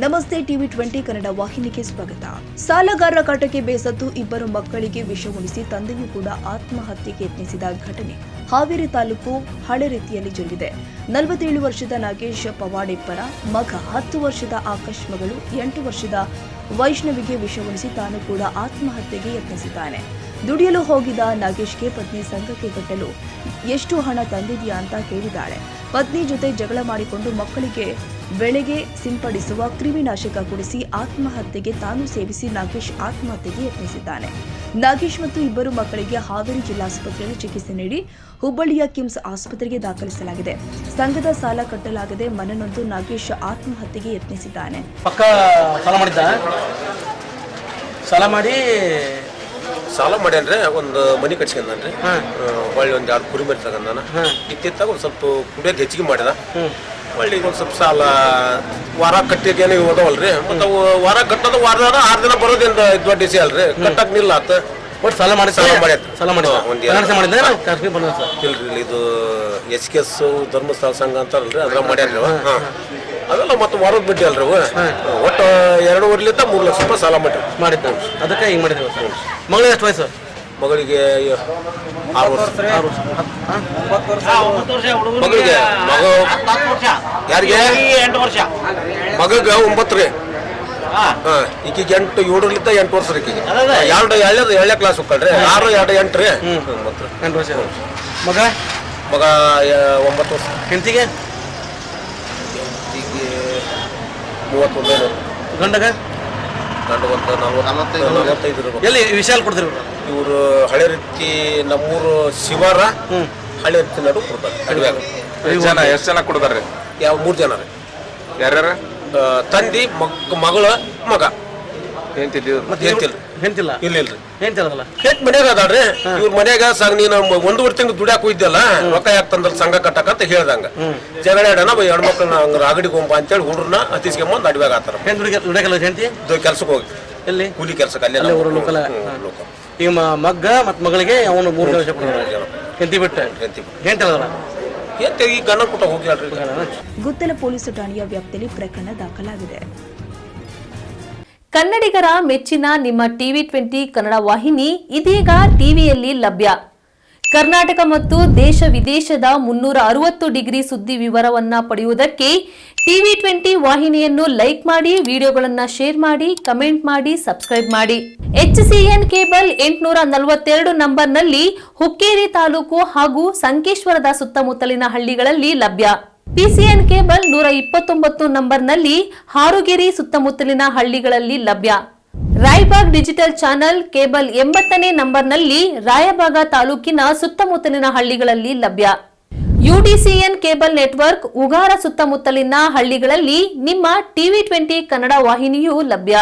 ನಮಸ್ತೆ ಟಿವಿ 20 ಕನ್ನಡ ವಾಹಿನಿಗೆ ಸ್ವಾಗತ. ಸಾಲಗಾರರ ಕಾಟಕ್ಕೆ ಬೇಸತ್ತು ಇಬ್ಬರು ಮಕ್ಕಳಿಗೆ ವಿಷ ಉಣಿಸಿ ತಂದೆಯೂ ಕೂಡ ಆತ್ಮಹತ್ಯೆಗೆ ಯತ್ನಿಸಿದ ಘಟನೆ ಹಾವೇರಿ ತಾಲೂಕು ಹಳೆರೀತಿಯಲ್ಲಿ ಜರುಗಿದೆ. 47 ವರ್ಷದ ನಾಗೇಶ್ ಪವಾಡೆಪ್ಪರ ಮಗ 10 ವರ್ಷದ ಆಕಾಶ್ ಮಗಳು 8 ವರ್ಷದ ವೈಷ್ಣವಿಗೆ ವಿಷ ಉಣಿಸಿ ತಾನು ಕೂಡ ಆತ್ಮಹತ್ಯೆಗೆ ಯತ್ನಿಸಿದ್ದಾನೆ. ದುಡಿಯಲು ಹೋಗಿದ್ದ ನಾಗೇಶ್ಗೆ ಪತ್ನಿ ಸಂಘಕ್ಕೆ ಕಟ್ಟಲು ಎಷ್ಟು ಹಣ ತಂದಿದೆಯಾ ಅಂತ ಕೇಳಿದ್ದಾಳೆ. ಪತ್ನಿ ಜೊತೆ ಜಗಳ ಮಾಡಿಕೊಂಡು ಮಕ್ಕಳಿಗೆ ಬೆಳೆಗೆ ಸಿಂಪಡಿಸುವ ಕ್ರಿಮಿನಾಶಕ ಕುಡಿಸಿ ಆತ್ಮಹತ್ಯೆಗೆ ತಾನು ಸೇವಿಸಿ ನಾಗೇಶ್ ಆತ್ಮಹತ್ಯೆಗೆ ಯತ್ನಿಸಿದ್ದಾನೆ. ನಾಗೇಶ್ ಮತ್ತು ಇಬ್ಬರು ಮಕ್ಕಳಿಗೆ ಹಾವೇರಿ ಜಿಲ್ಲಾಸ್ಪತ್ರೆಯಲ್ಲಿ ಚಿಕಿತ್ಸೆ ನೀಡಿ ಹುಬ್ಬಳ್ಳಿಯ ಕಿಮ್ಸ್ ಆಸ್ಪತ್ರೆಗೆ ದಾಖಲಿಸಲಾಗಿದೆ. ಸಂಘದ ಸಾಲ ಕಟ್ಟಲಾಗದೆ ಮನನೊಂದು ನಾಗೇಶ್ ಆತ್ಮಹತ್ಯೆಗೆ ಯತ್ನಿಸಿದ್ದಾನೆ. ಸಾಲ ಮಾಡ್ಯಾನ್ರಿ, ಒಂದು ಮನಿ ಕಟ್ಸ್ಕೊಂಡ್ರಿ, ಒಳ್ಳೆ ಒಂದ್ 2 ಕುರಿ ಮರಿ ತಗೊಂಡಾನ. ಇತ್ತಿತ್ತಾಗ ಒಂದ್ ಸ್ವಲ್ಪ ಕುಡಿಯೋದು ಹೆಚ್ಚಿಗೆ ಮಾಡ್ಯದ. ಒಳ್ಳೆ ಒಂದ್ ಸ್ವಲ್ಪ ಸಾಲ ವಾರ ಕಟ್ಟಿಗೇನು ಓದವಲ್ರಿ, ಮತ್ತೆ ವಾರ ಕಟ್ಟೋದು ವಾರದಾಗ 6 ದಿನ ಬರೋದಿಂದ ದೊಡ್ಡ ವಿಷಯ ಅಲ್ರಿ, ಕಟ್ಟಕ್ ನಿಲ್ಲ ಆತ. ಒಟ್ಟು ಸಾಲ ಇಲ್ರಿ, ಇದು SKS ಧರ್ಮಸ್ಥಳ ಸಂಘ ಅಂತಾರಲ್ರಿ, ಅದ್ರ ಮಾಡ್ಯಾರ್ರಿ. ಅದೆಲ್ಲ ಮತ್ತೆ ವಾರದ ಬಡ್ಡಿ ಅಲ್ರಿ. ಒಟ್ಟು 2.5 3 ಲಕ್ಷ ರೂಪಾಯಿ ಸಾಲ ಮಾಡಿದ್ದ. ಅದಕ್ಕೆ ಹಿಂಗ್ ಮಾಡಿದ್ರಿ. ಮಗಳಿಗೆ ಎಷ್ಟು ವಯಸ್ಸು? ಮಗಳಿಗೆ 6 ವರ್ಷ. ಮಗಳಿಗೆ ಯಾರಿಗೆ 8 ವರ್ಷ, ಮಗಗ 9 ರೀ. ಈಕಿಗೆ 7 ವರ್ಷ ರೀ. ಈಕಿಗೆ 2 ಕ್ಲಾಸ್ ಹೋಗ್ಕಳ್ರಿ. 6 2 8 ರೀ. 8 ವರ್ಷ. ಮಗ 9 ವರ್ಷ. ಹೆಂಡತಿಗೆ 31. ಗಂಡಗ 45. ಎಲ್ಲಿ ವಿಶಾಲ್ ಕೊಡ್ತೀರಿ? ಇವರು ಹಳೆ ರೀತಿ ನಮ್ಮೂರು ಶಿವಾರ ಹಳೆ ರೀತಿ ನಡು ಕೊಡ್ತಾರೆ. ಎಷ್ಟು ಜನ ಕೊಡ್ತಾರ್ರಿ? 3 ಜನ ರೀ. ಯಾರ್ಯಾರ? ತಂದಿ ಮಗಳ ಮಗ. ಹೆಂತಿಲ್ಲ ಇಲ್ರಿ, ಹೆಂತಿಲ್ಲ. ಮನ್ಯಾಗ ಅದಾಳ್ರಿ. ಇವ್ರ ಮನ್ಯಾಗ ನೀನು 1.5 ತಿಂಗಳು ದುಡ್ಯಾಕ ಹೋಯ್ದಲ್ಲ, ರೊಕ್ಕ ಯಾಕೆ ತಂದ್ರ ಸಂಘ ಕಟ್ಟಕಂತ ಹೇಳ್ದಂಗ ಜಗಳ ಹೆಣ್ಮಕ್ಳನ್ನ ಹಂಗ ರಾಗಡಿಗೊಂಬ ಅಂತೇಳಿ ಹುಡ್ರನ್ನ ಹತ್ತಿಸ್ಕೊಂಬಂದ್ ಅಡ್ವ್ಯಾಗ ಆತಾರ. ಹೆಂಡತಿ ಕೆಲ್ಸಕ್ಕೆ ಹೋಗಿ ಎಲ್ಲಿ ಕೂಲಿ ಕೆಲ್ಸಕ್ಕೆ ಅಲ್ಲೇ ಲೋಕಲ್. ಈಗ ಮಗ್ಗ ಮತ್ ಮಗಳಿಗೆ ಅವನು 3 ವರ್ಷ ಹೆಂಡತಿ ಬಿಟ್ಟ ಹೆಂತಿಲ್ಲ. ಈ ಗಂಡ ಕುಟ ಹೋಗಿ ಗುತ್ತಲ ಪೊಲೀಸ್ ಠಾಣೆಯ ವ್ಯಾಪ್ತಿಯಲ್ಲಿ ಪ್ರಕರಣ ದಾಖಲಾಗಿದೆ. ಕನ್ನಡಿಗರ ಮೆಚ್ಚಿನ ನಿಮ್ಮ ಟಿವಿ 20 ಕನ್ನಡ ವಾಹಿನಿ ಇದೀಗ ಟಿವಿಯಲ್ಲಿ ಲಭ್ಯ. ಕರ್ನಾಟಕ ಮತ್ತು ದೇಶ ವಿದೇಶದ 360 ಡಿಗ್ರಿ ಸುದ್ದಿ ವಿವರವನ್ನ ಪಡೆಯುವುದಕ್ಕೆ ಟಿವಿ 20 ವಾಹಿನಿಯನ್ನು ಲೈಕ್ ಮಾಡಿ, ವಿಡಿಯೋಗಳನ್ನು ಶೇರ್ ಮಾಡಿ, ಕಮೆಂಟ್ ಮಾಡಿ, ಸಬ್ಸ್ಕ್ರೈಬ್ ಮಾಡಿ. HCN ಕೇಬಲ್ 842 ನಂಬರ್ನಲ್ಲಿ ಹುಕ್ಕೇರಿ ತಾಲೂಕು ಹಾಗೂ ಸಂಕೇಶ್ವರದ ಸುತ್ತಮುತ್ತಲಿನ ಹಳ್ಳಿಗಳಲ್ಲಿ ಲಭ್ಯ. PCN ಕೇಬಲ್ 129 ನಂಬರ್ನಲ್ಲಿ ಹಾರುಗೆರೆ ಸುತ್ತಮುತ್ತಲಿನ ಹಳ್ಳಿಗಳಲ್ಲಿ ಲಭ್ಯ. ರಾಯಬಾಗ್ ಡಿಜಿಟಲ್ ಚಾನೆಲ್ ಕೇಬಲ್ 80ನೇ ನಂಬರ್ನಲ್ಲಿ ರಾಯಬಾಗ ತಾಲೂಕಿನ ಸುತ್ತಮುತ್ತಲಿನ ಹಳ್ಳಿಗಳಲ್ಲಿ ಲಭ್ಯ. UDCN ಕೇಬಲ್ ನೆಟ್ವರ್ಕ್ ಉಗಾರ ಸುತ್ತಮುತ್ತಲಿನ ಹಳ್ಳಿಗಳಲ್ಲಿ ನಿಮ್ಮ ಟಿವಿ 20 ಕನ್ನಡ ವಾಹಿನಿಯೂ ಲಭ್ಯ.